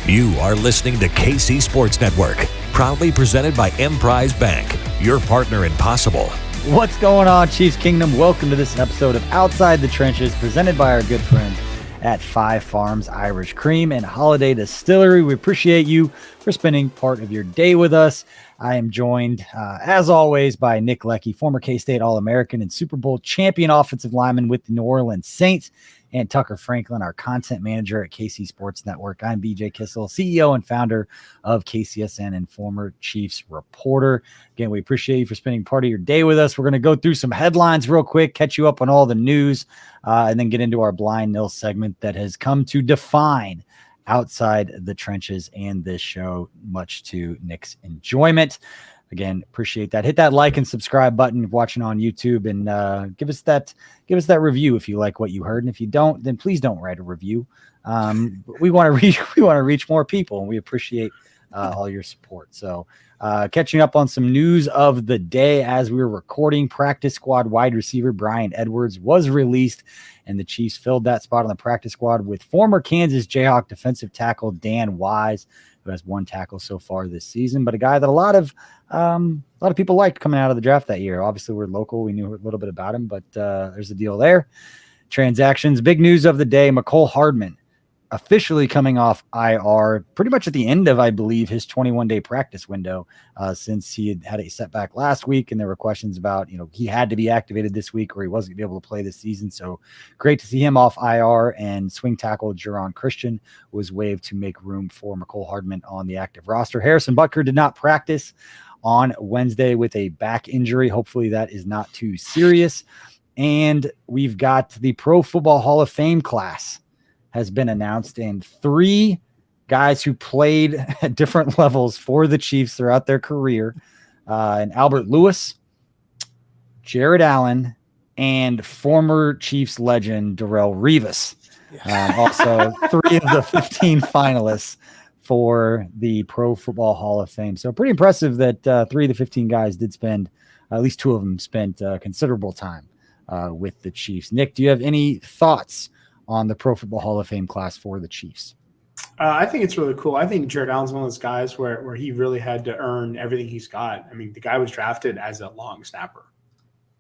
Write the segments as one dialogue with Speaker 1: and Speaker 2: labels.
Speaker 1: You are listening to KC Sports Network, proudly presented by Emprise Bank, your partner in possible.
Speaker 2: What's going on, Chiefs Kingdom? Welcome to this episode of Outside the Trenches, presented by our good friends at Five Farms Irish Cream and Holiday Distillery. We appreciate you for spending part of your day with us. I am joined, as always, by Nick Leckie, former K-State All-American and Super Bowl champion offensive lineman with the New Orleans Saints, and Tucker Franklin, our content manager at KC Sports Network. I'm BJ Kissel, CEO and founder of KCSN and former Chiefs reporter. Again, we appreciate you for spending part of your day with us. We're going to go through some headlines real quick, catch you up on all the news, and then get into our Blind Nil segment that has come to define Outside the Trenches and this show, much to Nick's enjoyment. Again, appreciate that. Hit that like and subscribe button if watching on YouTube, and give us that review if you like what you heard. And if you don't, then please don't write a review. We want to reach more people, and we appreciate all your support. So, catching up on some news of the day as we were recording, practice squad wide receiver Bryan Edwards was released, and the Chiefs filled that spot on the practice squad with former Kansas Jayhawk defensive tackle Dan Wise, who has one tackle so far this season, but a guy that a lot of people liked coming out of the draft that year. Obviously, we're local. We knew a little bit about him, but there's a deal there. Transactions, big news of the day, Mecole Hardman officially coming off IR pretty much at the end of, I believe, his 21-day practice window, since he had a setback last week, and there were questions about, he had to be activated this week or he wasn't going to be able to play this season. So great to see him off IR, and swing tackle Geron Christian was waived to make room for Mecole Hardman on the active roster. Harrison Butker did not practice on Wednesday with a back injury. Hopefully that is not too serious. And we've got the Pro Football Hall of Fame class has been announced, and 3 guys who played at different levels for the Chiefs throughout their career, and Albert Lewis, Jared Allen, and former Chiefs legend Darrelle Revis. Also 3 of the 15 finalists for the Pro Football Hall of Fame. So pretty impressive that 3 of the 15 guys did spend, at least 2 of them spent considerable time with the Chiefs. Nick, do you have any thoughts on the Pro Football Hall of Fame class for the Chiefs?
Speaker 3: I think it's really cool. I think Jared Allen's one of those guys where he really had to earn everything he's got. I mean, the guy was drafted as a long snapper.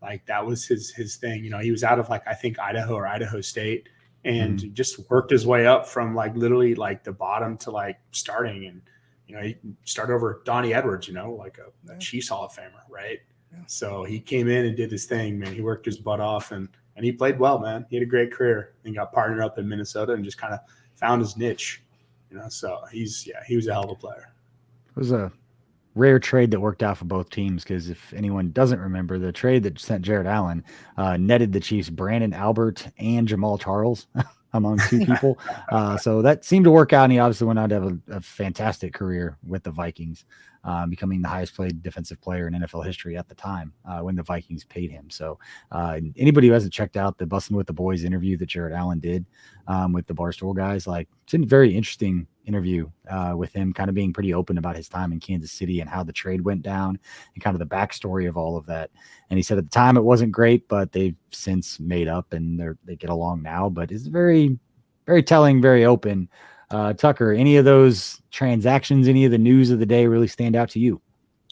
Speaker 3: Like, that was his thing. He was out of, I think Idaho or Idaho State, and just worked his way up from literally the bottom to starting. And, he started over Donnie Edwards, a Chiefs Hall of Famer, right? Yeah. So he came in and did his thing, man. He worked his butt off, and he played well, man. He had a great career. He got partnered up in Minnesota and just kind of found his niche, So he was a hell of a player.
Speaker 2: It was a rare trade that worked out for both teams, because if anyone doesn't remember, the trade that sent Jared Allen netted the Chiefs Brandon Albert and Jamal Charles among 2 people. So that seemed to work out, and he obviously went on to have a fantastic career with the Vikings, becoming the highest paid defensive player in NFL history at the time when the Vikings paid him. So anybody who hasn't checked out the Bussin' with the Boys interview that Jared Allen did with the Barstool guys, it's a very interesting interview with him, kind of being pretty open about his time in Kansas City and how the trade went down and kind of the backstory of all of that. And he said at the time it wasn't great, but they've since made up and they get along now. But it's very, very telling, very open. Tucker, any of those transactions, any of the news of the day really stand out to you?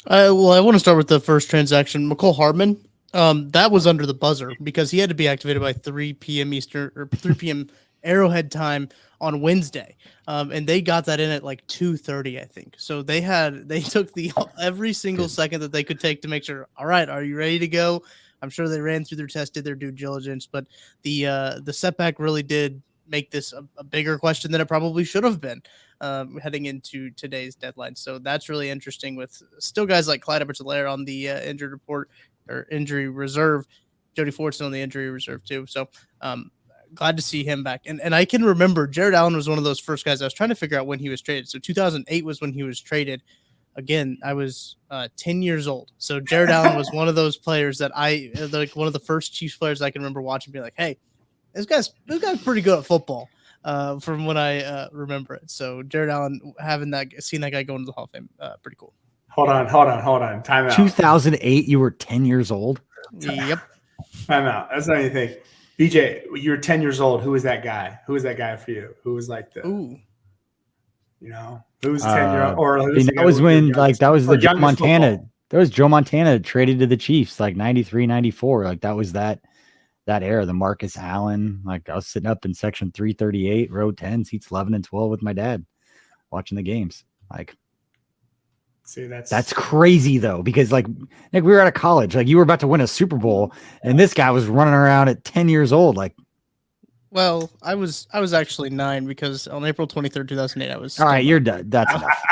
Speaker 4: Well, I want to start with the first transaction, Mecole Hardman. That was under the buzzer because he had to be activated by 3 p.m. Eastern or 3 p.m. Arrowhead time on Wednesday. And they got that in at 2:30, I think. So they took every single second that they could take to make sure, all right, are you ready to go? I'm sure they ran through their test, did their due diligence, but the setback really did make this a bigger question than it probably should have been heading into today's deadline. So that's really interesting, with still guys like Clyde Edwards-Helaire on the injured report or injury reserve, Jody Fortson on the injury reserve too. So glad to see him back. And I can remember Jared Allen was one of those first guys I was trying to figure out when he was traded. So 2008 was when he was traded. Again, I was 10 years old. So Jared Allen was one of those players that one of the first Chiefs players I can remember watching, be like, hey, this guy's pretty good at football, from when I remember it. So Jared Allen, seeing that guy go into the Hall of Fame, pretty cool.
Speaker 3: Hold on. Time out.
Speaker 2: 2008, you were 10 years old?
Speaker 4: Yep.
Speaker 3: Time out. That's not anything. BJ, you were 10 years old. Who was that guy? Who was that guy for you? Who was the?
Speaker 4: Ooh.
Speaker 3: You know, who's 10-year or
Speaker 2: I
Speaker 3: who's
Speaker 2: mean, that was when that was the Joe
Speaker 3: youngest
Speaker 2: Montana.
Speaker 3: football?
Speaker 2: That was Joe Montana traded to the Chiefs like 93, 94. Like that was that era. The Marcus Allen. Like I was sitting up in section 338, row 10, seats 11 and 12 with my dad, watching the games. Like,
Speaker 3: see,
Speaker 2: that's crazy though, because like Nick, we were out of college. Like you were about to win a Super Bowl, and this guy was running around at 10 years old. Like,
Speaker 4: Well, I was actually 9 because on April 23rd, 2008, I was.
Speaker 2: all right, you're done. That's enough.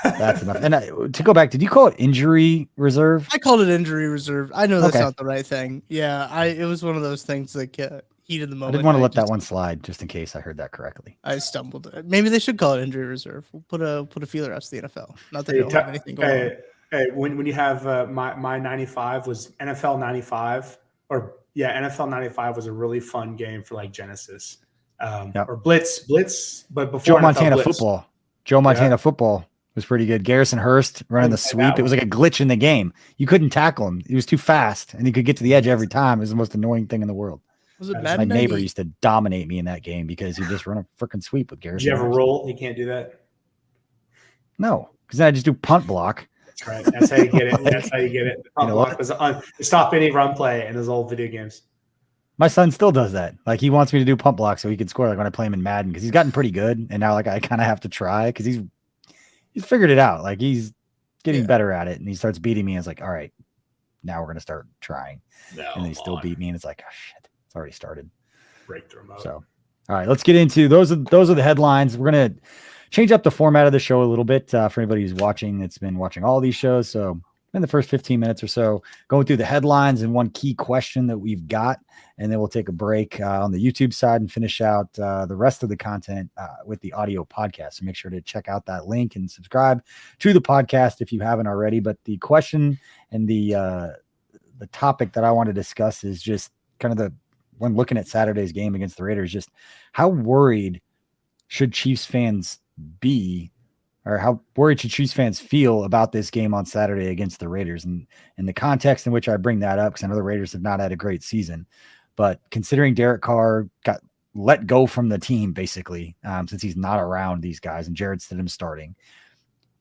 Speaker 2: That's enough. And to go back, did you call it injury reserve?
Speaker 4: I called it injury reserve. I know that's
Speaker 2: Okay.
Speaker 4: not the right thing. Yeah, it was one of those things like heat of the
Speaker 2: I
Speaker 4: moment.
Speaker 2: didn't want to let that one slide just in case I heard that correctly.
Speaker 4: I stumbled. Maybe they should call it injury reserve. We'll put a feeler out to the NFL. Not that they don't have anything going on.
Speaker 3: Hey, when you have my 95 was NFL 95 NFL 95 was a really fun game for like Genesis or Blitz, but before
Speaker 2: Joe
Speaker 3: NFL
Speaker 2: Montana
Speaker 3: Blitz.
Speaker 2: football. Joe Montana football was pretty good. Garrison Hurst running the sweep. It was like a glitch in the game. You couldn't tackle him. He was too fast, and he could get to the edge every time. It was the most annoying thing in the world.
Speaker 4: Was it
Speaker 2: My neighbor used to dominate me in that game because he just run a freaking sweep with Garrison.
Speaker 3: Did you have a roll? You can't do that.
Speaker 2: No, because then I just do punt block.
Speaker 3: That's right. That's how you get it. That's how you get it. The punt block was to stop any run play in his old video games.
Speaker 2: My son still does that. Like he wants me to do punt block so he can score. Like when I play him in Madden, because he's gotten pretty good, and now like I kind of have to try because he's figured it out. Like he's getting better at it, and he starts beating me. And it's like, all right, now we're gonna start trying. And they still beat me, and it's like, oh shit, it's already started.
Speaker 3: Breakthrough mode.
Speaker 2: So, all right, let's get into those. Are the headlines. We're gonna change up the format of the show a little bit for anybody who's watching. That's been watching all these shows. So in the first 15 minutes or so, going through the headlines and one key question that we've got, and then we'll take a break on the YouTube side and finish out the rest of the content with the audio podcast. So make sure to check out that link and subscribe to the podcast if you haven't already. But the question and the topic that I want to discuss is just kind of when looking at Saturday's game against the Raiders, just how worried should Chiefs fans be, or how worried should Chiefs fans feel about this game on Saturday against the Raiders? And in the context in which I bring that up, because I know the Raiders have not had a great season, but considering Derek Carr got let go from the team basically since he's not around these guys, and Jared Stidham starting,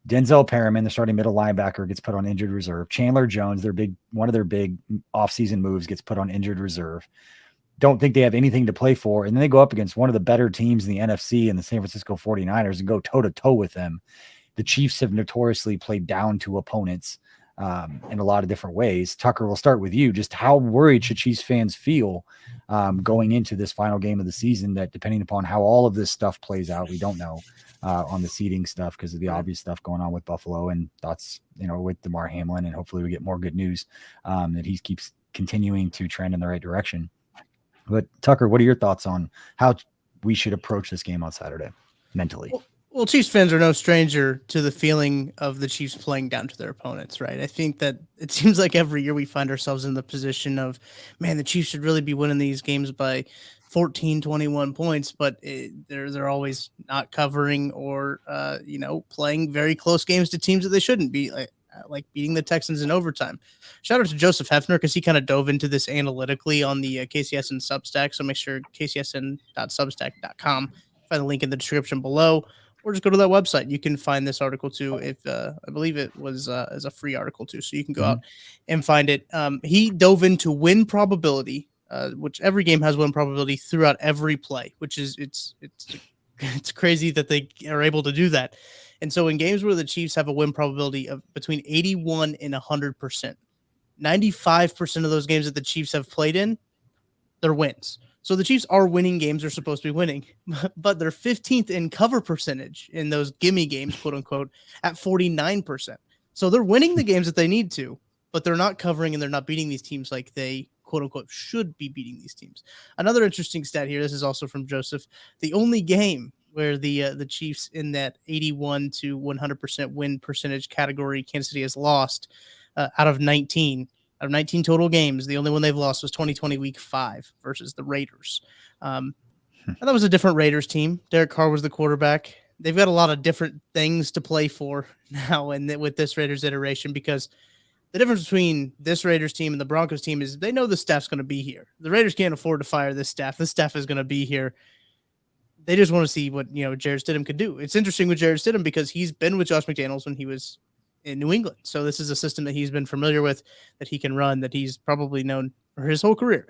Speaker 2: Denzel Perriman, the starting middle linebacker, gets put on injured reserve. Chandler Jones, one of their big offseason moves, gets put on injured reserve. Don't think they have anything to play for. And then they go up against one of the better teams in the NFC and the San Francisco 49ers and go toe-to-toe with them. The Chiefs have notoriously played down to opponents in a lot of different ways. Tucker, we'll start with you. Just how worried should Chiefs fans feel going into this final game of the season, that depending upon how all of this stuff plays out, we don't know on the seeding stuff because of the obvious stuff going on with Buffalo and thoughts, with DeMar Hamlin, and hopefully we get more good news that he keeps continuing to trend in the right direction. But Tucker, what are your thoughts on how we should approach this game on Saturday mentally?
Speaker 4: Well, Chiefs fans are no stranger to the feeling of the Chiefs playing down to their opponents, right? I think that it seems like every year we find ourselves in the position of, man, the Chiefs should really be winning these games by 14, 21 points, but they're always not covering or, playing very close games to teams that they shouldn't be, like beating the Texans in overtime. Shout out to Joseph Hefner because he kind of dove into this analytically on the KCSN Substack. So make sure kcsn.substack.com. Find the link in the description below, or just go to that website. You can find this article too. If I believe it was as a free article too, so you can go out and find it. He dove into win probability, which every game has win probability throughout every play, which is it's crazy that they are able to do that. And so in games where the Chiefs have a win probability of between 81 and 100%, 95% of those games that the Chiefs have played in, they're wins. So the Chiefs are winning games they're supposed to be winning, but they're 15th in cover percentage in those gimme games, quote unquote, at 49%. So they're winning the games that they need to, but they're not covering and they're not beating these teams like they, quote unquote, should be beating these teams. Another interesting stat here, this is also from Joseph, the only game where the Chiefs in that 81 to 100% win percentage category, Kansas City has lost out of 19 total games. The only one they've lost was 2020 week 5 versus the Raiders. And that was a different Raiders team. Derek Carr was the quarterback. They've got a lot of different things to play for now and with this Raiders iteration, because the difference between this Raiders team and the Broncos team is they know the staff's going to be here. The Raiders can't afford to fire this staff. This staff is going to be here. they just want to see what, Jarrett Stidham could do. It's interesting with Jarrett Stidham because he's been with Josh McDaniels when he was in New England. So this is a system that he's been familiar with, that he can run, that he's probably known for his whole career.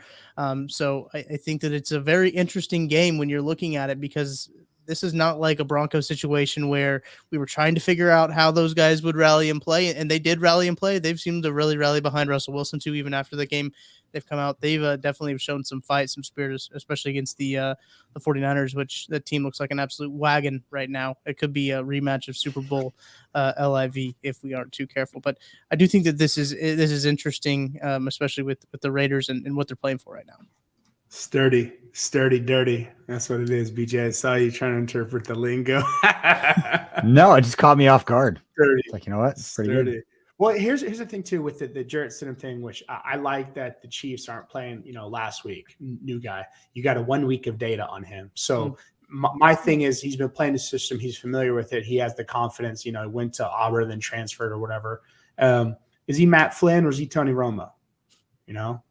Speaker 4: So I think that it's a very interesting game when you're looking at it, because this is not like a Broncos situation where we were trying to figure out how those guys would rally and play, and they did rally and play. They've seemed to really rally behind Russell Wilson too, even after the game. They've come out. They've definitely shown some fight, some spirit, especially against the 49ers, which the team looks like an absolute wagon right now. It could be a rematch of Super Bowl LIV if we aren't too careful. But I do think that this is interesting, especially with the Raiders and what they're playing for right now.
Speaker 3: Sturdy, dirty. That's what it is, BJ. I saw you trying to interpret the lingo.
Speaker 2: No, it just caught me off guard.
Speaker 3: Sturdy.
Speaker 2: It's like, you know what? It's pretty
Speaker 3: Sturdy.
Speaker 2: good.
Speaker 3: Well, here's the thing too with the Jarrett Stidham thing, which I like that the Chiefs aren't playing. Last week, new guy. You got a 1 week of data on him. So my thing is, he's been playing the system. He's familiar with it. He has the confidence. Went to Auburn, then transferred or whatever. Is he Matt Flynn or is he Tony Romo?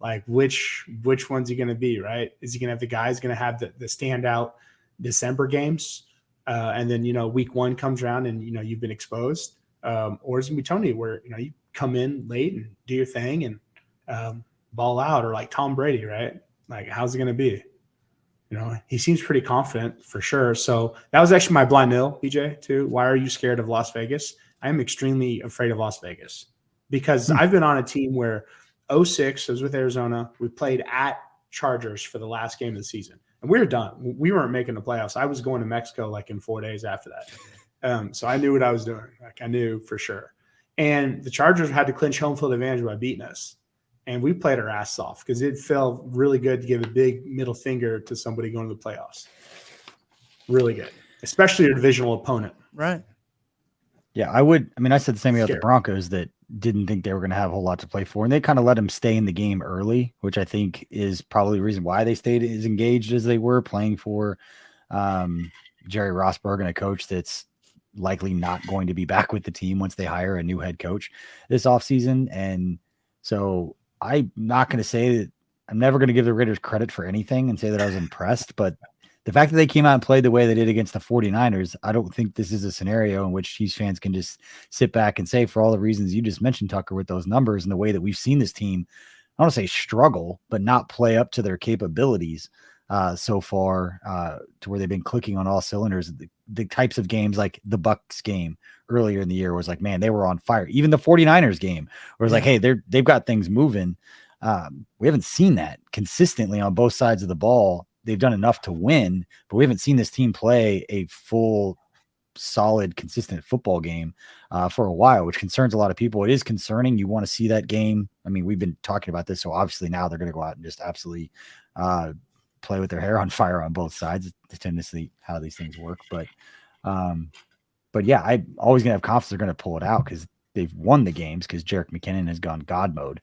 Speaker 3: Like which one's he going to be, right? Is he going to have the guys going to have the standout December games? And then, week one comes around and, you've been exposed. Or is it going to be Tony where, you come in late and do your thing and ball out, or like Tom Brady, right? Like, how's it going to be? He seems pretty confident for sure. So that was actually my blind nil, BJ, too. Why are you scared of Las Vegas? I am extremely afraid of Las Vegas because I've been on a team where 2006, I was with Arizona. We played at Chargers for the last game of the season, and we were done. We weren't making the playoffs. I was going to Mexico like in 4 days after that. So I knew what I was doing. Like, I knew for sure. And the Chargers had to clinch home field advantage by beating us. And we played our ass off because it felt really good to give a big middle finger to somebody going to the playoffs. Really good, especially a divisional opponent.
Speaker 4: Right.
Speaker 2: Yeah, I said the same about the Broncos, that didn't think they were going to have a whole lot to play for. And they kind of let them stay in the game early, which I think is probably the reason why they stayed as engaged as they were, playing for Jerry Rossberg, and a coach that's likely not going to be back with the team once they hire a new head coach this offseason. And so I'm not going to say that I'm never going to give the Raiders credit for anything and say that I was impressed, but the fact that they came out and played the way they did against the 49ers, I don't think this is a scenario in which Chiefs fans can just sit back and say, for all the reasons you just mentioned, Tucker, with those numbers and the way that we've seen this team, I don't want to say struggle, but not play up to their capabilities so far, to where they've been clicking on all cylinders. The types of games like the Bucs game earlier in the year was like, man, they were on fire. Even the 49ers game where it was like, hey, they've got things moving. We haven't seen that consistently on both sides of the ball. They've done enough to win, but we haven't seen this team play a full, solid, consistent football game for a while, which concerns a lot of people. It is concerning. You want to see that game. I mean, we've been talking about this, so obviously now they're going to go out and just absolutely play with their hair on fire on both sides. It's tendency how these things work, but yeah, I'm always going to have confidence they're going to pull it out because they've won the games, because Jerick McKinnon has gone God mode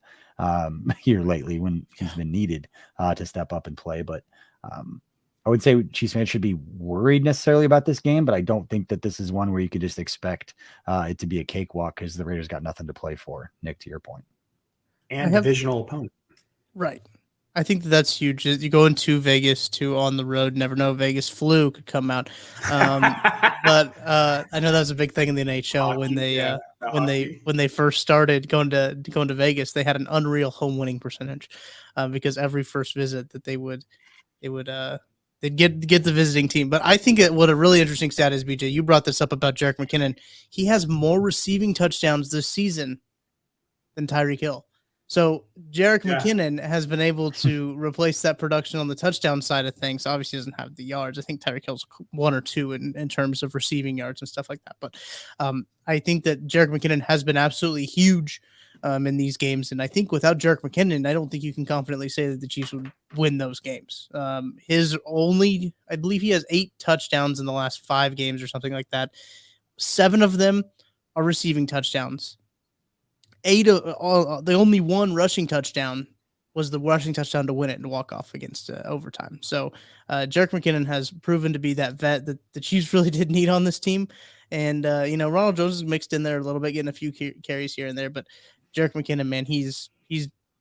Speaker 2: here lately when he's been needed to step up and play. But I would say Chiefs fans should be worried necessarily about this game, but I don't think that this is one where you could just expect it to be a cakewalk, because the Raiders got nothing to play for, Nick, to your point.
Speaker 3: And divisional opponent.
Speaker 4: Right. I think that's huge. You go into Vegas on the road, never know, Vegas flu could come out. But I know that was a big thing in the NHL when they first started going to Vegas. They had an unreal home winning percentage because every first visit that they'd get the visiting team. But I think what a really interesting stat is, BJ, you brought this up about Jerick McKinnon. He has more receiving touchdowns this season than Tyreek Hill. So Jerick McKinnon has been able to replace that production on the touchdown side of things. Obviously, he doesn't have the yards. I think Tyreek Hill's 1 or 2 in terms of receiving yards and stuff like that. But I think that Jerick McKinnon has been absolutely huge in these games. And I think without Jerick McKinnon, I don't think you can confidently say that the Chiefs would win those games. I believe he has 8 touchdowns in the last 5 games or something like that. 7 of them are receiving touchdowns. The only one rushing touchdown was the rushing touchdown to win it and walk off against overtime. So Jerick McKinnon has proven to be that vet that the Chiefs really did need on this team. And, Ronald Jones is mixed in there a little bit, getting a few carries here and there. But Jerick McKinnon, man, he's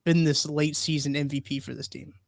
Speaker 4: been this late season MVP for this team.